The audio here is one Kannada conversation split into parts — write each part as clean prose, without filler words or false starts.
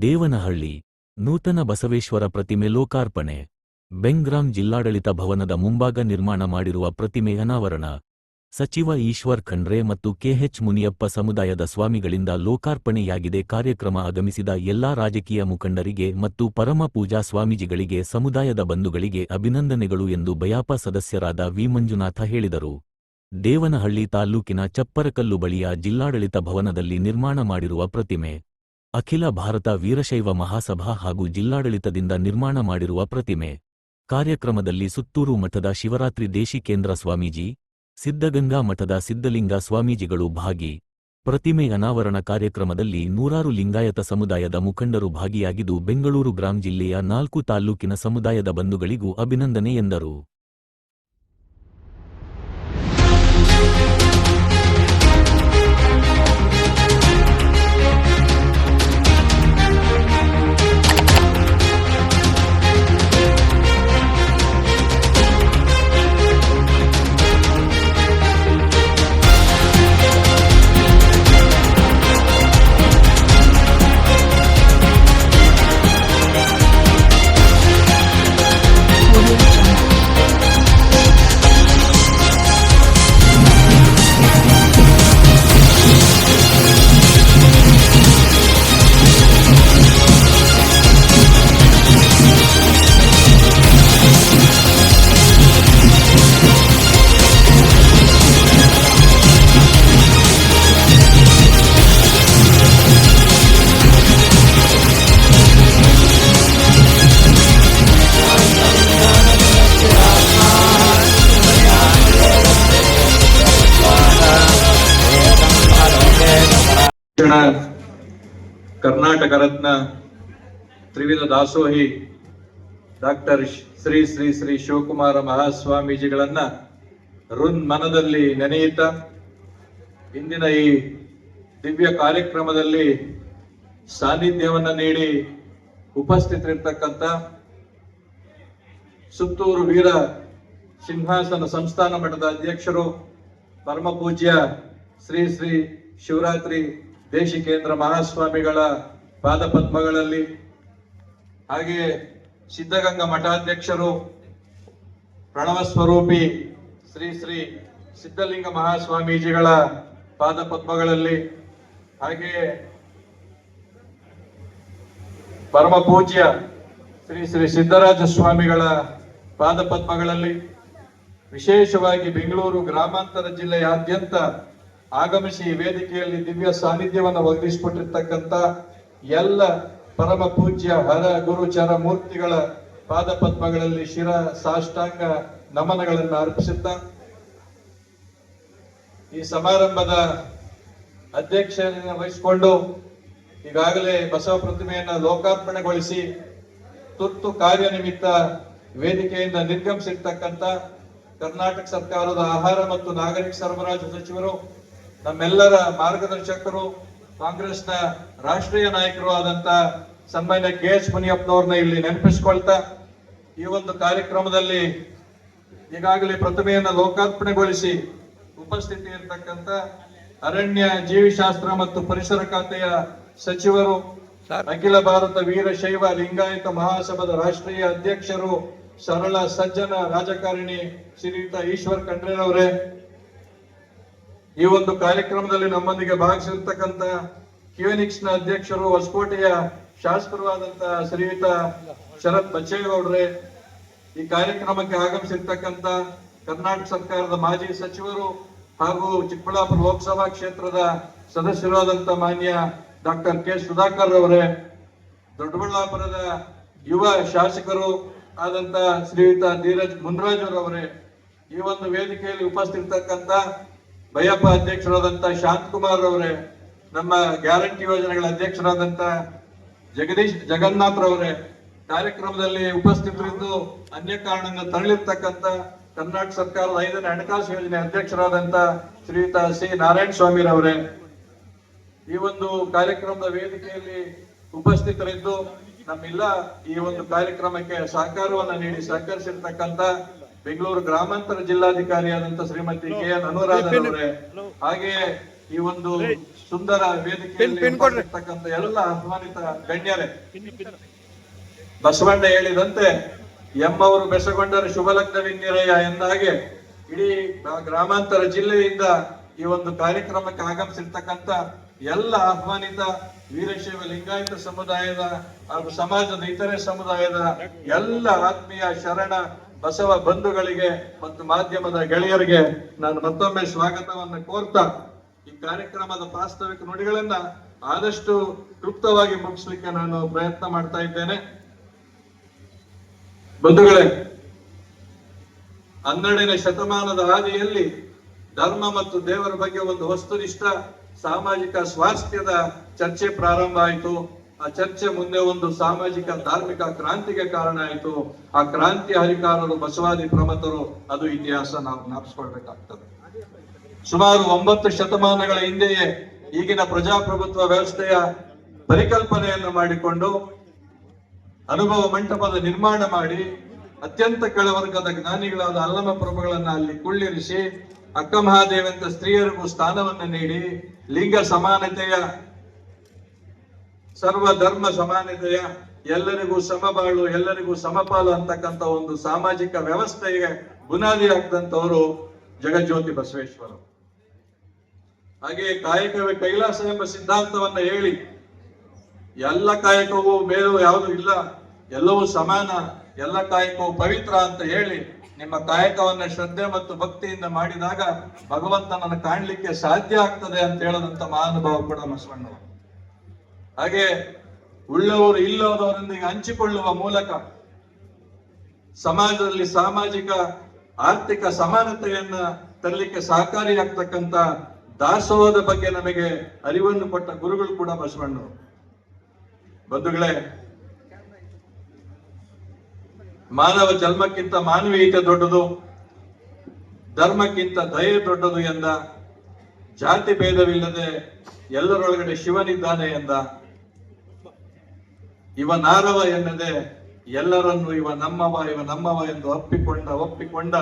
ದೇವನಹಳ್ಳಿ ನೂತನ ಬಸವೇಶ್ವರ ಪ್ರತಿಮೆ ಲೋಕಾರ್ಪಣೆ. ಬೆಂಗ್ರಾಮ್ ಜಿಲ್ಲಾಡಳಿತ ಭವನದ ಮುಂಭಾಗ ನಿರ್ಮಾಣ ಮಾಡಿರುವ ಪ್ರತಿಮೆ ಅನಾವರಣ. ಸಚಿವ ಈಶ್ವರ್ ಖಂಡ್ರೆ ಮತ್ತು ಕೆಎಚ್ ಮುನಿಯಪ್ಪ ಸಮುದಾಯದ ಸ್ವಾಮಿಗಳಿಂದ ಲೋಕಾರ್ಪಣೆಯಾಗಿದೆ. ಕಾರ್ಯಕ್ರಮ ಆಗಮಿಸಿದ ಎಲ್ಲಾ ರಾಜಕೀಯ ಮುಖಂಡರಿಗೆ ಮತ್ತು ಪರಮ ಪೂಜಾ ಸ್ವಾಮೀಜಿಗಳಿಗೆ ಸಮುದಾಯದ ಬಂಧುಗಳಿಗೆ ಅಭಿನಂದನೆಗಳು ಎಂದು ಬಯಾಪ ಸದಸ್ಯರಾದ ವಿ ಮಂಜುನಾಥ ಹೇಳಿದರು. ದೇವನಹಳ್ಳಿ ತಾಲ್ಲೂಕಿನ ಚಪ್ಪರಕಲ್ಲು ಬಳಿಯ ಜಿಲ್ಲಾಡಳಿತ ಭವನದಲ್ಲಿ ನಿರ್ಮಾಣ ಮಾಡಿರುವ ಪ್ರತಿಮೆ ಅಖಿಲ ಭಾರತ ವೀರಶೈವ ಮಹಾಸಭಾ ಹಾಗೂ ಜಿಲ್ಲಾಡಳಿತದಿಂದ ನಿರ್ಮಾಣ ಮಾಡಿರುವ ಪ್ರತಿಮೆ. ಕಾರ್ಯಕ್ರಮದಲ್ಲಿ ಸುತ್ತೂರು ಮಠದ ಶಿವರಾತ್ರಿ ದೇಶಿಕೇಂದ್ರ ಸ್ವಾಮೀಜಿ, ಸಿದ್ಧಗಂಗಾ ಮಠದ ಸಿದ್ಧಲಿಂಗ ಸ್ವಾಮೀಜಿಗಳು ಭಾಗಿ. ಪ್ರತಿಮೆ ಅನಾವರಣ ಕಾರ್ಯಕ್ರಮದಲ್ಲಿ ನೂರಾರು ಲಿಂಗಾಯತ ಸಮುದಾಯದ ಮುಖಂಡರು ಭಾಗಿಯಾಗಿದ್ದು ಬೆಂಗಳೂರು ಗ್ರಾಮ ಜಿಲ್ಲೆಯ 4 ತಾಲ್ಲೂಕಿನ ಸಮುದಾಯದ ಬಂಧುಗಳಿಗೂ ಅಭಿನಂದನೆ ಎಂದರು. ಕರ್ನಾಟಕ ರತ್ನ ತ್ರಿವಿಧ ದಾಸೋಹಿ ಡಾಕ್ಟರ್ ಶ್ರೀ ಶ್ರೀ ಶ್ರೀ ಶಿವಕುಮಾರ ಮಹಾಸ್ವಾಮೀಜಿಗಳನ್ನ ಮನದಲ್ಲಿ ನೆನೆಯುತ್ತಾ ಇಂದಿನ ಈ ದಿವ್ಯ ಕಾರ್ಯಕ್ರಮದಲ್ಲಿ ಸಾನ್ನಿಧ್ಯವನ್ನ ನೀಡಿ ಉಪಸ್ಥಿತರಿರ್ತಕ್ಕಂಥ ಸುತ್ತೂರು ವೀರ ಸಿಂಹಾಸನ ಸಂಸ್ಥಾನ ಮಠದ ಅಧ್ಯಕ್ಷರು ಪರಮ ಪೂಜ್ಯ ಶ್ರೀ ಶ್ರೀ ಶಿವರಾತ್ರಿ ದೇಶಿಕೇಂದ್ರ ಮಹಾಸ್ವಾಮಿಗಳ ಪಾದಪದ್ಮಗಳಲ್ಲಿ, ಹಾಗೆಯೇ ಸಿದ್ಧಗಂಗಾ ಮಠಾಧ್ಯಕ್ಷರು ಪ್ರಣವ ಸ್ವರೂಪಿ ಶ್ರೀ ಶ್ರೀ ಸಿದ್ಧಲಿಂಗ ಮಹಾಸ್ವಾಮೀಜಿಗಳ ಪಾದಪದ್ಮಗಳಲ್ಲಿ, ಹಾಗೆಯೇ ಪರಮ ಪೂಜ್ಯ ಶ್ರೀ ಶ್ರೀ ಸಿದ್ದರಾಜ ಸ್ವಾಮಿಗಳ ಪಾದಪದ್ಮಗಳಲ್ಲಿ, ವಿಶೇಷವಾಗಿ ಬೆಂಗಳೂರು ಗ್ರಾಮಾಂತರ ಜಿಲ್ಲೆಯಾದ್ಯಂತ ಆಗಮಿಸಿ ವೇದಿಕೆಯಲ್ಲಿ ದಿವ್ಯ ಸಾನ್ನಿಧ್ಯವನ್ನು ಒದಗಿಸಿಕೊಟ್ಟಿರ್ತಕ್ಕಂಥ ಎಲ್ಲ ಪರಮ ಪೂಜ್ಯ ಹರ ಗುರುಚರ ಮೂರ್ತಿಗಳ ಪಾದಪದ್ಮಗಳಲ್ಲಿ ಶಿರ ಸಾಷ್ಟಾಂಗ ನಮನಗಳನ್ನು ಅರ್ಪಿಸುತ್ತಾ ಈ ಸಮಾರಂಭದ ಅಧ್ಯಕ್ಷತೆಯನ್ನು ವಹಿಸಿಕೊಂಡು ಈಗಾಗಲೇ ಬಸವ ಪ್ರತಿಮೆಯನ್ನು ಲೋಕಾರ್ಪಣೆಗೊಳಿಸಿ ತುರ್ತು ಕಾರ್ಯನಿಮಿತ್ತ ವೇದಿಕೆಯಿಂದ ನಿರ್ಗಮಿಸಿರ್ತಕ್ಕಂಥ ಕರ್ನಾಟಕ ಸರ್ಕಾರದ ಆಹಾರ ಮತ್ತು ನಾಗರಿಕ ಸರಬರಾಜು ಸಚಿವರು, ನಮ್ಮೆಲ್ಲರ ಮಾರ್ಗದರ್ಶಕರು, ಕಾಂಗ್ರೆಸ್ನ ರಾಷ್ಟ್ರೀಯ ನಾಯಕರು ಆದಂತ ಸನ್ಮಾನ್ಯ ಕೆಎಚ್ ಮುನಿಯಪ್ಪನವ್ರನ್ನ ಇಲ್ಲಿ ನೆನಪಿಸಿಕೊಳ್ತಾ ಈ ಒಂದು ಕಾರ್ಯಕ್ರಮದಲ್ಲಿ ಈಗಾಗಲೇ ಪ್ರತಿಮೆಯನ್ನು ಲೋಕಾರ್ಪಣೆಗೊಳಿಸಿ ಉಪಸ್ಥಿತಿ ಇರತಕ್ಕಂತ ಅರಣ್ಯ ಜೀವಿಶಾಸ್ತ್ರ ಮತ್ತು ಪರಿಸರ ಖಾತೆಯ ಸಚಿವರು, ಅಖಿಲ ಭಾರತ ವೀರಶೈವ ಲಿಂಗಾಯತ ಮಹಾಸಭಾದ ರಾಷ್ಟ್ರೀಯ ಅಧ್ಯಕ್ಷರು, ಸರಳ ಸಜ್ಜನ ರಾಜಕಾರಣಿ ಶ್ರೀಯುತ ಈಶ್ವರ್ ಖಂಡ್ರೆರವರೇ, ಈ ಒಂದು ಕಾರ್ಯಕ್ರಮದಲ್ಲಿ ನಮ್ಮೊಂದಿಗೆ ಭಾಗವಹಿಸಿರ್ತಕ್ಕಂಥ ಕ್ಯೂನಿಕ್ಸ್ ನ ಅಧ್ಯಕ್ಷರು, ಹೊಸಕೋಟೆಯ ಶಾಸಕರು ಆದಂತಹ ಶ್ರೀಯುತ ಶರತ್ ಬಚ್ಚೇಗೌಡ್ರೆ, ಈ ಕಾರ್ಯಕ್ರಮಕ್ಕೆ ಆಗಮಿಸಿರ್ತಕ್ಕಂಥ ಕರ್ನಾಟಕ ಸರ್ಕಾರದ ಮಾಜಿ ಸಚಿವರು ಹಾಗೂ ಚಿಕ್ಕಬಳ್ಳಾಪುರ ಲೋಕಸಭಾ ಕ್ಷೇತ್ರದ ಸದಸ್ಯರಾದಂತ ಮಾನ್ಯ ಡಾಕ್ಟರ್ ಕೆ ಸುಧಾಕರ್ ಅವರೇ, ದೊಡ್ಡಬಳ್ಳಾಪುರದ ಯುವ ಶಾಸಕರು ಆದಂತ ಶ್ರೀಯುತ ಧೀರಜ್ ಮುನ್ರಾಜ್ ಅವರೇ, ಈ ಒಂದು ವೇದಿಕೆಯಲ್ಲಿ ಉಪಸ್ಥಿತಕ್ಕಂತ ಬಯಪ್ಪ ಅಧ್ಯಕ್ಷರಾದಂತ ಶಾಂತಕುಮಾರ್ ಅವರೇ, ನಮ್ಮ ಗ್ಯಾರಂಟಿ ಯೋಜನೆಗಳ ಅಧ್ಯಕ್ಷರಾದಂತ ಜಗನ್ನಾಥ್ ರವರೇ, ಕಾರ್ಯಕ್ರಮದಲ್ಲಿ ಉಪಸ್ಥಿತರಿದ್ದು ಅನ್ಯ ಕಾರಣದಿಂದ ತರಳಿರ್ತಕ್ಕಂಥ ಕರ್ನಾಟಕ ಸರ್ಕಾರದ 5ನೇ ಹಣಕಾಸು ಯೋಜನೆ ಅಧ್ಯಕ್ಷರಾದಂತ ಶ್ರೀಯುತ ಸಿ ನಾರಾಯಣ ಸ್ವಾಮಿ ರವರೇ, ಈ ಒಂದು ಕಾರ್ಯಕ್ರಮದ ವೇದಿಕೆಯಲ್ಲಿ ಉಪಸ್ಥಿತರಿದ್ದು ನಮ್ಮೆಲ್ಲ ಈ ಒಂದು ಕಾರ್ಯಕ್ರಮಕ್ಕೆ ಸಹಕಾರವನ್ನ ನೀಡಿ ಸಹಕರಿಸಿರ್ತಕ್ಕಂಥ ಬೆಂಗಳೂರು ಗ್ರಾಮಾಂತರ ಜಿಲ್ಲಾಧಿಕಾರಿಯಾದಂತ ಶ್ರೀಮತಿ ಕೆ ಎನ್ ಅನುರಾಧ ಅವರೇ, ಹಾಗೆಯೇ ಈ ಒಂದು ಸುಂದರ ವೇದಿಕೆಯಲ್ಲಿ ಇರ್ತಕ್ಕಂಥ ಎಲ್ಲ ಆಹ್ವಾನಿತ ಗಣ್ಯರೇ, ಬಸವಣ್ಣ ಹೇಳಿದಂತೆ ಎಮ್ಮವರು ಬೆಸಗೊಂಡರೆ ಶುಭ ಲಗ್ನವಿನ್ನಿರಯ್ಯ ಎಂದ ಹಾಗೆ ಇಡೀ ಗ್ರಾಮಾಂತರ ಜಿಲ್ಲೆಯಿಂದ ಈ ಒಂದು ಕಾರ್ಯಕ್ರಮಕ್ಕೆ ಆಗಮಿಸಿರ್ತಕ್ಕಂಥ ಎಲ್ಲ ಆಹ್ವಾನಿತ ವೀರಶೈವ ಲಿಂಗಾಯತ ಸಮುದಾಯದ ಹಾಗೂ ಸಮಾಜದ ಇತರೆ ಸಮುದಾಯದ ಎಲ್ಲ ಆತ್ಮೀಯ ಶರಣ ಬಸವ ಬಂಧುಗಳಿಗೆ ಮತ್ತು ಮಾಧ್ಯಮದ ಗೆಳೆಯರಿಗೆ ನಾನು ಮತ್ತೊಮ್ಮೆ ಸ್ವಾಗತವನ್ನು ಕೋರ್ತಾ ಈ ಕಾರ್ಯಕ್ರಮದ ಪ್ರಾಸ್ತಾವಿಕ ನುಡಿಗಳನ್ನ ಆದಷ್ಟು ಕ್ಲುಪ್ತವಾಗಿ ಮುಗಿಸ್ಲಿಕ್ಕೆ ನಾನು ಪ್ರಯತ್ನ ಮಾಡ್ತಾ ಇದ್ದೇನೆ. ಬಂಧುಗಳೇ, 12ನೇ ಶತಮಾನದ ಹಾದಿಯಲ್ಲಿ ಧರ್ಮ ಮತ್ತು ದೇವರ ಬಗ್ಗೆ ಒಂದು ವಸ್ತುನಿಷ್ಠ ಸಾಮಾಜಿಕ ಸ್ವಾಸ್ಥ್ಯದ ಚರ್ಚೆ ಪ್ರಾರಂಭ ಆಯಿತು. ಆ ಚರ್ಚೆ ಮುಂದೆ ಒಂದು ಸಾಮಾಜಿಕ ಧಾರ್ಮಿಕ ಕ್ರಾಂತಿಗೆ ಕಾರಣ ಆಯಿತು. ಆ ಕ್ರಾಂತಿ ಹರಿಕಾರರು ಬಸವಾದಿ ಪ್ರಮಥರು, ಅದು ಇತಿಹಾಸ ನಾವು ಜ್ಞಾಪಿಸ್ಕೊಳ್ಬೇಕಾಗ್ತದೆ. ಸುಮಾರು 9 ಶತಮಾನಗಳ ಹಿಂದೆಯೇ ಈಗಿನ ಪ್ರಜಾಪ್ರಭುತ್ವ ವ್ಯವಸ್ಥೆಯ ಪರಿಕಲ್ಪನೆಯನ್ನು ಮಾಡಿಕೊಂಡು ಅನುಭವ ಮಂಟಪದ ನಿರ್ಮಾಣ ಮಾಡಿ ಅತ್ಯಂತ ಕೆಳವರ್ಗದ ಜ್ಞಾನಿಗಳಾದ ಅಲ್ಲಮ ಪ್ರಭುಗಳನ್ನ ಅಲ್ಲಿ ಕುಳ್ಳಿರಿಸಿ ಅಕ್ಕ ಮಹಾದೇವಂತ ಸ್ತ್ರೀಯರಿಗೂ ಸ್ಥಾನವನ್ನು ನೀಡಿ ಲಿಂಗ ಸಮಾನತೆಯ, ಸರ್ವ ಧರ್ಮ ಸಮಾನತೆಯ, ಎಲ್ಲರಿಗೂ ಸಮಬಾಳು, ಎಲ್ಲರಿಗೂ ಸಮಪಾಲು ಅಂತಕ್ಕಂಥ ಒಂದು ಸಾಮಾಜಿಕ ವ್ಯವಸ್ಥೆಗೆ ಬುನಾದಿ ಹಾಕಿದಂತವರು ಜಗಜ್ಯೋತಿ ಬಸವೇಶ್ವರ. ಹಾಗೆ ಕಾಯಕವೇ ಕೈಲಾಸ ಎಂಬ ಸಿದ್ಧಾಂತವನ್ನ ಹೇಳಿ ಎಲ್ಲ ಕಾಯಕವೂ ಮೇಲೂ ಯಾವುದು ಇಲ್ಲ, ಎಲ್ಲವೂ ಸಮಾನ, ಎಲ್ಲ ಕಾಯಕವೂ ಪವಿತ್ರ ಅಂತ ಹೇಳಿ ನಿಮ್ಮ ಕಾಯಕವನ್ನ ಶ್ರದ್ಧೆ ಮತ್ತು ಭಕ್ತಿಯಿಂದ ಮಾಡಿದಾಗ ಭಗವಂತನನ್ನು ಕಾಣ್ಲಿಕ್ಕೆ ಸಾಧ್ಯ ಆಗ್ತದೆ ಅಂತ ಹೇಳದಂತ ಮಹಾನುಭಾವ ಕೂಡ ಬಸವಣ್ಣವರು. ಹಾಗೆ ಉಳ್ಳವರು ಇಲ್ಲದವರೊಂದಿಗೆ ಹಂಚಿಕೊಳ್ಳುವ ಮೂಲಕ ಸಮಾಜದಲ್ಲಿ ಸಾಮಾಜಿಕ ಆರ್ಥಿಕ ಸಮಾನತೆಯನ್ನ ತರಲಿಕ್ಕೆ ಸಹಕಾರಿಯಾಗ್ತಕ್ಕಂಥ ದಾಸೋಹದ ಬಗ್ಗೆ ನಮಗೆ ಅರಿವನ್ನು ಕೊಟ್ಟ ಗುರುಗಳು ಕೂಡ ಬಸವಣ್ಣವರು. ಬಂಧುಗಳೇ, ಮಾನವ ಜನ್ಮಕ್ಕಿಂತ ಮಾನವೀಯತೆ ದೊಡ್ಡದು, ಧರ್ಮಕ್ಕಿಂತ ದಯೆ ದೊಡ್ಡದು ಎಂದ, ಜಾತಿ ಭೇದವಿಲ್ಲದೆ ಎಲ್ಲರೊಳಗಡೆ ಶಿವನಿದ್ದಾನೆ ಎಂದ, ಇವ ನಾರವ ಎನ್ನದೆ ಎಲ್ಲರನ್ನು ಇವ ನಮ್ಮವ ಎಂದು ಒಪ್ಪಿಕೊಂಡ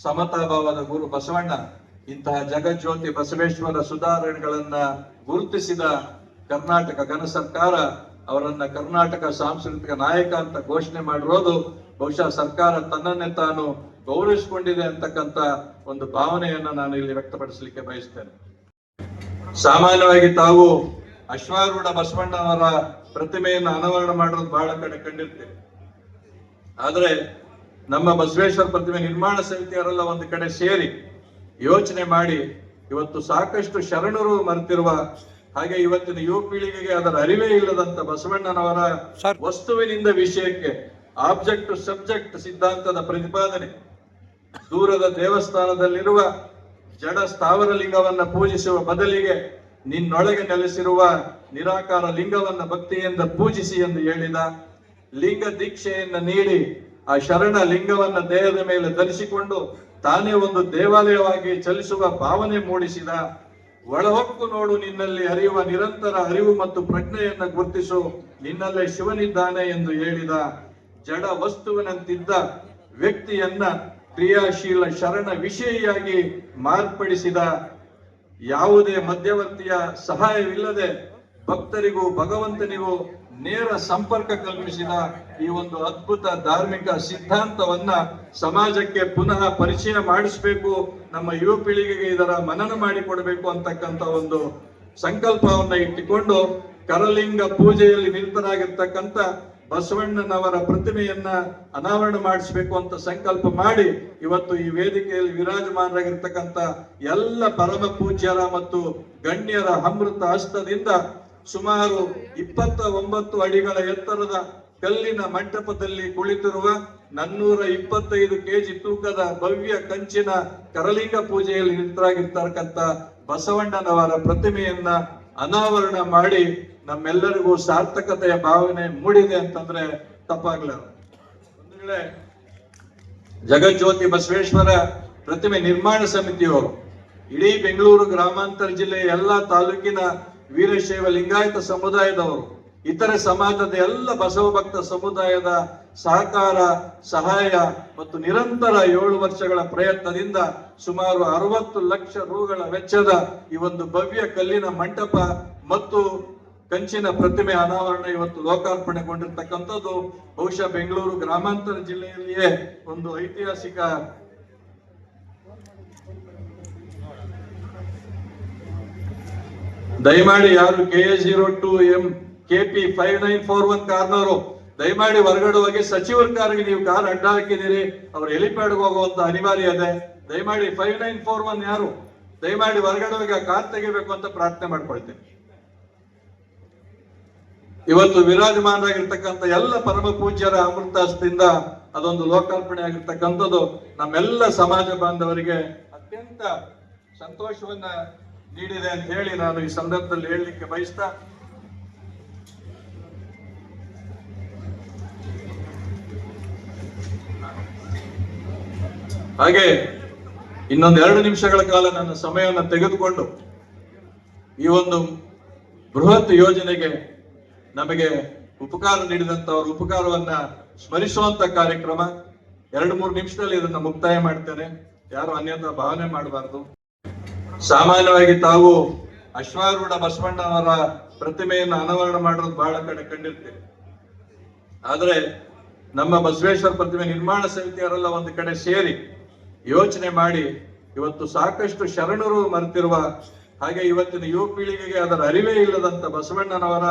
ಸಮತಾಭಾವದ ಗುರು ಬಸವಣ್ಣ ಇಂತಹ ಜಗಜ್ಯೋತಿ ಬಸವೇಶ್ವರ ಸುಧಾರಣೆಗಳನ್ನ ಗುರುತಿಸಿದ ಕರ್ನಾಟಕ ಘನ ಸರ್ಕಾರ ಅವರನ್ನ ಕರ್ನಾಟಕ ಸಾಂಸ್ಕೃತಿಕ ನಾಯಕ ಅಂತ ಘೋಷಣೆ ಮಾಡಿರೋದು ಬಹುಶಃ ಸರ್ಕಾರ ತನ್ನನ್ನೇ ತಾನು ಗೌರವಿಸಿಕೊಂಡಿದೆ ಅಂತಕ್ಕಂಥ ಒಂದು ಭಾವನೆಯನ್ನ ನಾನು ಇಲ್ಲಿ ವ್ಯಕ್ತಪಡಿಸಲಿಕ್ಕೆ ಬಯಸ್ತೇನೆ. ಸಾಮಾನ್ಯವಾಗಿ ತಾವು ಅಶ್ವಾರೂಢ ಬಸವಣ್ಣವರ ಪ್ರತಿಮೆಯನ್ನು ಅನಾವರಣ ಮಾಡೋದು ಬಹಳ ಕಡೆ ಕಂಡಿರ್ತೇವೆ. ಆದ್ರೆ ನಮ್ಮ ಬಸವೇಶ್ವರ ಪ್ರತಿಮೆ ನಿರ್ಮಾಣ ಸಮಿತಿಯವರೆಲ್ಲ ಒಂದು ಕಡೆ ಸೇರಿ ಯೋಚನೆ ಮಾಡಿ ಇವತ್ತು ಸಾಕಷ್ಟು ಶರಣರು ಮರೆತಿರುವ ಹಾಗೆ ಇವತ್ತಿನ ಯುವ ಪೀಳಿಗೆಗೆ ಅದರ ಅರಿವೇ ಇಲ್ಲದಂತ ಬಸವಣ್ಣನವರ ವಸ್ತುವಿನಿಂದ ವಿಷಯಕ್ಕೆ ಆಬ್ಜೆಕ್ಟ್ ಟು ಸಬ್ಜೆಕ್ಟ್ ಸಿದ್ಧಾಂತದ ಪ್ರತಿಪಾದನೆ, ದೂರದ ದೇವಸ್ಥಾನದಲ್ಲಿರುವ ಜಡ ಸ್ಥಾವರ ಲಿಂಗವನ್ನ ಪೂಜಿಸುವ ಬದಲಿಗೆ ನಿನ್ನೊಳಗೆ ನೆಲೆಸಿರುವ ನಿರಾಕಾರ ಲಿಂಗವನ್ನ ಭಕ್ತಿಯಿಂದ ಪೂಜಿಸಿ ಎಂದು ಹೇಳಿದ, ಲಿಂಗ ದೀಕ್ಷೆಯನ್ನ ನೀಡಿ ಆ ಶರಣ ಲಿಂಗವನ್ನ ದೇಹದ ಮೇಲೆ ಧರಿಸಿಕೊಂಡು ತಾನೇ ಒಂದು ದೇವಾಲಯವಾಗಿ ಚಲಿಸುವ ಭಾವನೆ ಮೂಡಿಸಿದ, ಒಳಹೊಕ್ಕು ನೋಡು ನಿನ್ನಲ್ಲಿ ಹರಿಯುವ ನಿರಂತರ ಅರಿವು ಮತ್ತು ಪ್ರಜ್ಞೆಯನ್ನ ಗುರುತಿಸು, ನಿನ್ನಲ್ಲೇ ಶಿವನಿದ್ದಾನೆ ಎಂದು ಹೇಳಿದ, ಜಡ ವಸ್ತುವಿನಂತಿದ್ದ ವ್ಯಕ್ತಿಯನ್ನ ಕ್ರಿಯಾಶೀಲ ಶರಣ ವಿಷಯಿಯಾಗಿ ಮಾರ್ಪಡಿಸಿದ, ಯಾವುದೇ ಮಧ್ಯವರ್ತಿಯ ಸಹಾಯವಿಲ್ಲದೆ ಭಕ್ತರಿಗೂ ಭಗವಂತನಿಗೂ ನೇರ ಸಂಪರ್ಕ ಕಲ್ಪಿಸಿದ ಈ ಒಂದು ಅದ್ಭುತ ಧಾರ್ಮಿಕ ಸಿದ್ಧಾಂತವನ್ನ ಸಮಾಜಕ್ಕೆ ಪುನಃ ಪರಿಚಯ ಮಾಡಿಸಬೇಕು, ನಮ್ಮ ಯುವ ಪೀಳಿಗೆಗೆ ಇದರ ಮನನ ಮಾಡಿಕೊಡಬೇಕು ಅಂತಕ್ಕಂಥ ಒಂದು ಸಂಕಲ್ಪವನ್ನ ಇಟ್ಟುಕೊಂಡು ಕರಲಿಂಗ ಪೂಜೆಯಲ್ಲಿ ನಿರತರಾಗಿರ್ತಕ್ಕಂಥ ಬಸವಣ್ಣನವರ ಪ್ರತಿಮೆಯನ್ನ ಅನಾವರಣ ಮಾಡಿಸಬೇಕು ಅಂತ ಸಂಕಲ್ಪ ಮಾಡಿ ಇವತ್ತು ಈ ವೇದಿಕೆಯಲ್ಲಿ ವಿರಾಜಮಾನರಾಗಿರ್ತಕ್ಕಂಥ ಎಲ್ಲ ಪರಮ ಪೂಜ್ಯರ ಮತ್ತು ಗಣ್ಯರ ಅಮೃತ ಹಸ್ತದಿಂದ ಸುಮಾರು 29 ಅಡಿಗಳ ಎತ್ತರದ ಕಲ್ಲಿನ ಮಂಟಪದಲ್ಲಿ ಕುಳಿತಿರುವ 425 ಕೆಜಿ ತೂಕದ ಭವ್ಯ ಕಂಚಿನ ಕರಲಿಂಗ ಪೂಜೆಯಲ್ಲಿ ನಿರತರಾಗಿರ್ತಕ್ಕಂಥ ಬಸವಣ್ಣನವರ ಪ್ರತಿಮೆಯನ್ನ ಅನಾವರಣ ಮಾಡಿ ನಮ್ಮೆಲ್ಲರಿಗೂ ಸಾರ್ಥಕತೆಯ ಭಾವನೆ ಮೂಡಿದೆ ಅಂತಂದ್ರೆ ತಪ್ಪಾಗಲಾರದು. ಒಂದು ವೇಳೆ ಜಗಜ್ಯೋತಿ ಬಸವೇಶ್ವರ ಪ್ರತಿಮೆ ನಿರ್ಮಾಣ ಸಮಿತಿಯವರು ಇಡೀ ಬೆಂಗಳೂರು ಗ್ರಾಮಾಂತರ ಜಿಲ್ಲೆಯ ಎಲ್ಲಾ ತಾಲೂಕಿನ ವೀರಶೈವ ಲಿಂಗಾಯತ ಸಮುದಾಯದವರು ಇತರೆ ಸಮಾಜದ ಎಲ್ಲ ಬಸವ ಭಕ್ತ ಸಮುದಾಯದ ಸಹಕಾರ, ಸಹಾಯ ಮತ್ತು ನಿರಂತರ 7 ವರ್ಷಗಳ ಪ್ರಯತ್ನದಿಂದ ಸುಮಾರು 60 ಲಕ್ಷ ರೂಗಳ ವೆಚ್ಚದ ಈ ಒಂದು ಭವ್ಯ ಕಲ್ಲಿನ ಮಂಟಪ ಮತ್ತು ಕಂಚಿನ ಪ್ರತಿಮೆ ಅನಾವರಣ ಇವತ್ತು ಲೋಕಾರ್ಪಣೆಗೊಂಡಿರ್ತಕ್ಕಂಥದ್ದು ಬಹುಶಃ ಬೆಂಗಳೂರು ಗ್ರಾಮಾಂತರ ಜಿಲ್ಲೆಯಲ್ಲಿಯೇ ಒಂದು ಐತಿಹಾಸಿಕ ದಯಮಾಡಿ ಯಾರು KA02M KP 5941 ಕಾರ್ನವರು ದಯಮಾಡಿ ಹೊರಗಡೆ ಹೋಗಿ ಸಚಿವರ ಕಾರ್ಗೆ ನೀವು ಕಾರ್ ಅಡ್ಡ ಹಾಕಿದಿರಿ, ಅವ್ರು ಹೆಲಿಪ್ಯಾಡ್ಗೆ ಹೋಗುವಂತ ಅನಿವಾರ್ಯ ಇದೆ. ದಯಮಾಡಿ 5941 ಯಾರು ದಯಮಾಡಿ ಹೊರಗಡೆ ಹೋಗಿ ಆ ಕಾರ್ ತೆಗಿಬೇಕು ಅಂತ ಪ್ರಾರ್ಥನೆ ಮಾಡ್ಕೊಳ್ತೇನೆ. ಇವತ್ತು ವಿರಾಜಮಾನರಾಗಿರ್ತಕ್ಕಂಥ ಎಲ್ಲ ಪರಮ ಪೂಜ್ಯರ ಅಮೃತಾಸ್ತಿಯಿಂದ ಅದೊಂದು ಲೋಕಾರ್ಪಣೆ ಆಗಿರ್ತಕ್ಕಂಥದ್ದು ನಮ್ಮೆಲ್ಲ ಸಮಾಜ ಬಾಂಧವರಿಗೆ ಅತ್ಯಂತ ಸಂತೋಷವನ್ನ ನೀಡಿದೆ ಅಂತ ಹೇಳಿ ನಾನು ಈ ಸಂದರ್ಭದಲ್ಲಿ ಹೇಳಲಿಕ್ಕೆ ಬಯಸ್ತಾ, ಹಾಗೆ ಇನ್ನೊಂದು 2 ನಿಮಿಷಗಳ ಕಾಲ ನನ್ನ ಸಮಯವನ್ನು ತೆಗೆದುಕೊಂಡು ಈ ಒಂದು ಬೃಹತ್ ಯೋಜನೆಗೆ ನಮಗೆ ಉಪಕಾರ ನೀಡಿದಂತವರ ಉಪಕಾರವನ್ನ ಸ್ಮರಿಸುವಂತ ಕಾರ್ಯಕ್ರಮ 2-3 ನಿಮಿಷದಲ್ಲಿ ಇದನ್ನ ಮುಕ್ತಾಯ ಮಾಡ್ತೇನೆ. ಯಾರು ಅನ್ಯತಾ ಭಾವನೆ ಮಾಡಬಾರದು. ಸಾಮಾನ್ಯವಾಗಿ ತಾವು ಅಶ್ವಾರೂಢ ಬಸವಣ್ಣನವರ ಪ್ರತಿಮೆಯನ್ನು ಅನಾವರಣ ಮಾಡೋದು ಬಹಳ ಕಡೆ ಕಂಡಿರ್ತೇವೆ. ಆದ್ರೆ ನಮ್ಮ ಬಸವೇಶ್ವರ ಪ್ರತಿಮೆ ನಿರ್ಮಾಣ ಸಮಿತಿಯವರೆಲ್ಲ ಒಂದು ಕಡೆ ಸೇರಿ ಯೋಚನೆ ಮಾಡಿ ಇವತ್ತು ಸಾಕಷ್ಟು ಶರಣರು ಮರೆತಿರುವ ಹಾಗೆ ಇವತ್ತಿನ ಯುವ ಪೀಳಿಗೆಗೆ ಅದರ ಅರಿವೇ ಇಲ್ಲದಂತ ಬಸವಣ್ಣನವರ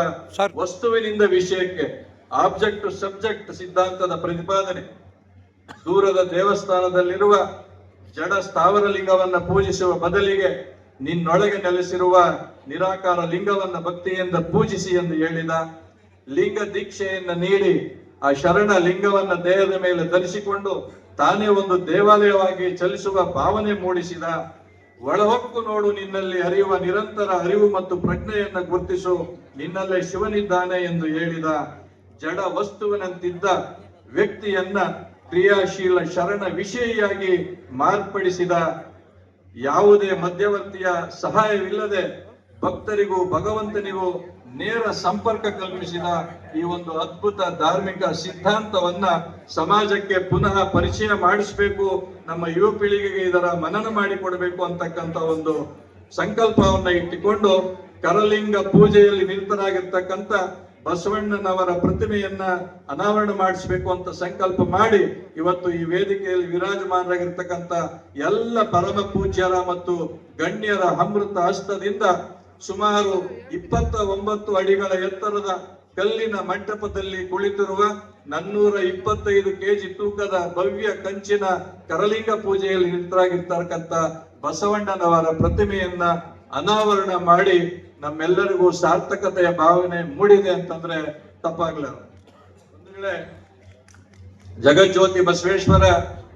ವಸ್ತುವಿನಿಂದ ವಿಷಯಕ್ಕೆ ಆಬ್ಜೆಕ್ಟ್ ಟು ಸಬ್ಜೆಕ್ಟ್ ಸಿದ್ಧಾಂತದ ಪ್ರತಿಪಾದನೆ, ದೂರದ ದೇವಸ್ಥಾನದಲ್ಲಿರುವ ಜಡ ಸ್ಥಾವರ ಲಿಂಗವನ್ನ ಪೂಜಿಸುವ ಬದಲಿಗೆ ನಿನ್ನೊಳಗೆ ನೆಲೆಸಿರುವ ನಿರಾಕಾರ ಲಿಂಗವನ್ನ ಭಕ್ತಿಯಿಂದ ಪೂಜಿಸಿ ಎಂದು ಹೇಳಿದ, ಲಿಂಗ ದೀಕ್ಷೆಯನ್ನ ನೀಡಿ ಆ ಶರಣ ಲಿಂಗವನ್ನ ದೇಹದ ಮೇಲೆ ಧರಿಸಿಕೊಂಡು ತಾನೇ ಒಂದು ದೇವಾಲಯವಾಗಿ ಚಲಿಸುವ ಭಾವನೆ ಮೂಡಿಸಿದ, ಒಳಹೊಕ್ಕು ನೋಡು ನಿನ್ನಲ್ಲಿ ಹರಿಯುವ ನಿರಂತರ ಅರಿವು ಮತ್ತು ಪ್ರಜ್ಞೆಯನ್ನ ಗುರುತಿಸು, ನಿನ್ನಲ್ಲೇ ಶಿವನಿದ್ದಾನೆ ಎಂದು ಹೇಳಿದ, ಜಡ ವಸ್ತುವಿನಂತಿದ್ದ ವ್ಯಕ್ತಿಯನ್ನ ಕ್ರಿಯಾಶೀಲ ಶರಣ ವಿಷಯಿಯಾಗಿ ಮಾರ್ಪಡಿಸಿದ, ಯಾವುದೇ ಮಧ್ಯವರ್ತಿಯ ಸಹಾಯವಿಲ್ಲದೆ ಭಕ್ತರಿಗೂ ಭಗವಂತನಿಗೂ ನೇರ ಸಂಪರ್ಕ ಕಲ್ಪಿಸಿದ ಈ ಒಂದು ಅದ್ಭುತ ಧಾರ್ಮಿಕ ಸಿದ್ಧಾಂತವನ್ನ ಸಮಾಜಕ್ಕೆ ಪುನಃ ಪರಿಚಯ ಮಾಡಿಸಬೇಕು, ನಮ್ಮ ಯುವ ಪೀಳಿಗೆಗೆ ಇದರ ಮನನ ಮಾಡಿಕೊಡಬೇಕು ಅಂತಕ್ಕಂಥ ಒಂದು ಸಂಕಲ್ಪವನ್ನ ಇಟ್ಟುಕೊಂಡು ಕರಲಿಂಗ ಪೂಜೆಯಲ್ಲಿ ನಿರತರಾಗಿರ್ತಕ್ಕಂಥ ಬಸವಣ್ಣನವರ ಪ್ರತಿಮೆಯನ್ನ ಅನಾವರಣ ಮಾಡಿಸಬೇಕು ಅಂತ ಸಂಕಲ್ಪ ಮಾಡಿ ಇವತ್ತು ಈ ವೇದಿಕೆಯಲ್ಲಿ ವಿರಾಜಮಾನರಾಗಿರ್ತಕ್ಕಂಥ ಎಲ್ಲ ಪರಮ ಪೂಜ್ಯರ ಮತ್ತು ಗಣ್ಯರ ಅಮೃತ ಹಸ್ತದಿಂದ ಸುಮಾರು 29 ಅಡಿಗಳ ಎತ್ತರದ ಕಲ್ಲಿನ ಮಂಟಪದಲ್ಲಿ ಕುಳಿತಿರುವ 425 ಕೆಜಿ ತೂಕದ ಭವ್ಯ ಕಂಚಿನ ಕರಲಿಂಗ ಪೂಜೆಯಲ್ಲಿ ನಿರತರಾಗಿರ್ತಕ್ಕಂಥ ಬಸವಣ್ಣನವರ ಪ್ರತಿಮೆಯನ್ನ ಅನಾವರಣ ಮಾಡಿ ನಮ್ಮೆಲ್ಲರಿಗೂ ಸಾರ್ಥಕತೆಯ ಭಾವನೆ ಮೂಡಿದೆ ಅಂತಂದ್ರೆ ತಪ್ಪಾಗಲಾರದು. ಒಂದು ವೇಳೆ ಜಗಜ್ಯೋತಿ ಬಸವೇಶ್ವರ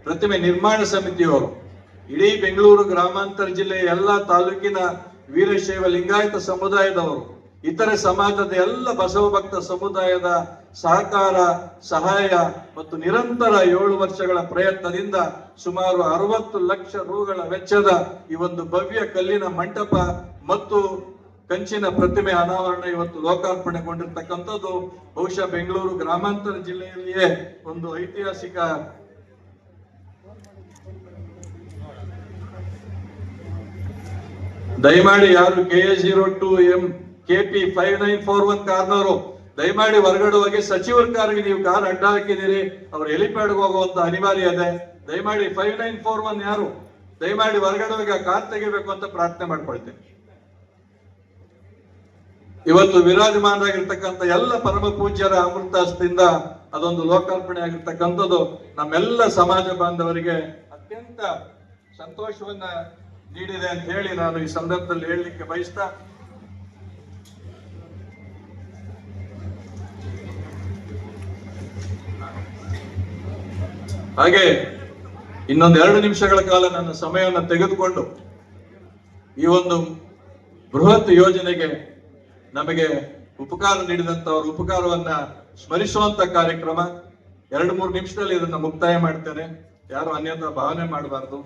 ಪ್ರತಿಮೆ ನಿರ್ಮಾಣ ಸಮಿತಿಯವರು ಇಡೀ ಬೆಂಗಳೂರು ಗ್ರಾಮಾಂತರ ಜಿಲ್ಲೆಯ ಎಲ್ಲಾ ತಾಲೂಕಿನ ವೀರಶೈವ ಲಿಂಗಾಯತ ಸಮುದಾಯದವರು, ಇತರೆ ಸಮಾಜದ ಎಲ್ಲ ಬಸವ ಭಕ್ತ ಸಮುದಾಯದ ಸಹಕಾರ, ಸಹಾಯ ಮತ್ತು ನಿರಂತರ 7 ವರ್ಷಗಳ ಪ್ರಯತ್ನದಿಂದ ಸುಮಾರು 60 ಲಕ್ಷ ರೂಗಳ ವೆಚ್ಚದ ಈ ಒಂದು ಭವ್ಯ ಕಲ್ಲಿನ ಮಂಟಪ ಮತ್ತು ಕಂಚಿನ ಪ್ರತಿಮೆ ಅನಾವರಣ ಇವತ್ತು ಲೋಕಾರ್ಪಣೆಗೊಂಡಿರ್ತಕ್ಕಂಥದ್ದು ಬಹುಶಃ ಬೆಂಗಳೂರು ಗ್ರಾಮಾಂತರ ಜಿಲ್ಲೆಯಲ್ಲಿಯೇ ಒಂದು ಐತಿಹಾಸಿಕ ದಯಮಾಡಿ ಯಾರು KA02M KP 5941 ಕಾರ್ನವರು ದಯಮಾಡಿ ಹೊರಗಡೆ ಹೋಗಿ ಸಚಿವರ ಕಾರ್ಗೆ ನೀವು ಕಾರ್ ಅಡ್ಡ ಹಾಕಿದಿರಿ, ಅವ್ರು ಹೆಲಿಪ್ಯಾಡ್ಗೆ ಹೋಗುವಂತ ಅನಿವಾರ್ಯ ಇದೆ. ದಯಮಾಡಿ 5941 ಯಾರು ದಯಮಾಡಿ ಹೊರಗಡೆ ಹೋಗಿ ಆ ಕಾರ್ ತೆಗಿಬೇಕು ಅಂತ ಪ್ರಾರ್ಥನೆ ಮಾಡ್ಕೊಳ್ತೇನೆ. ಇವತ್ತು ವಿರಾಜಮಾನರಾಗಿರ್ತಕ್ಕಂಥ ಎಲ್ಲ ಪರಮ ಪೂಜ್ಯರ ಅಮೃತಾಸ್ತಿಯಿಂದ ಅದೊಂದು ಲೋಕಾರ್ಪಣೆ ಆಗಿರ್ತಕ್ಕಂಥದ್ದು ನಮ್ಮೆಲ್ಲ ಸಮಾಜ ಬಾಂಧವರಿಗೆ ಅತ್ಯಂತ ಸಂತೋಷವನ್ನ ನೀಡಿದೆ ಅಂತ ಹೇಳಿ ನಾನು ಈ ಸಂದರ್ಭದಲ್ಲಿ ಹೇಳಲಿಕ್ಕೆ ಬಯಸ್ತಾ, ಹಾಗೆ ಇನ್ನೊಂದು 2 ನಿಮಿಷಗಳ ಕಾಲ ನನ್ನ ಸಮಯವನ್ನು ತೆಗೆದುಕೊಂಡು ಈ ಒಂದು ಬೃಹತ್ ಯೋಜನೆಗೆ ನಮಗೆ ಉಪಕಾರ ನೀಡಿದಂತವರ ಉಪಕಾರವನ್ನ ಸ್ಮರಿಸುವಂತ ಕಾರ್ಯಕ್ರಮ 2-3 ನಿಮಿಷದಲ್ಲಿ ಇದನ್ನ ಮುಕ್ತಾಯ ಮಾಡ್ತೇನೆ. ಯಾರು ಅನ್ಯತಾ ಭಾವನೆ ಮಾಡಬಾರದು.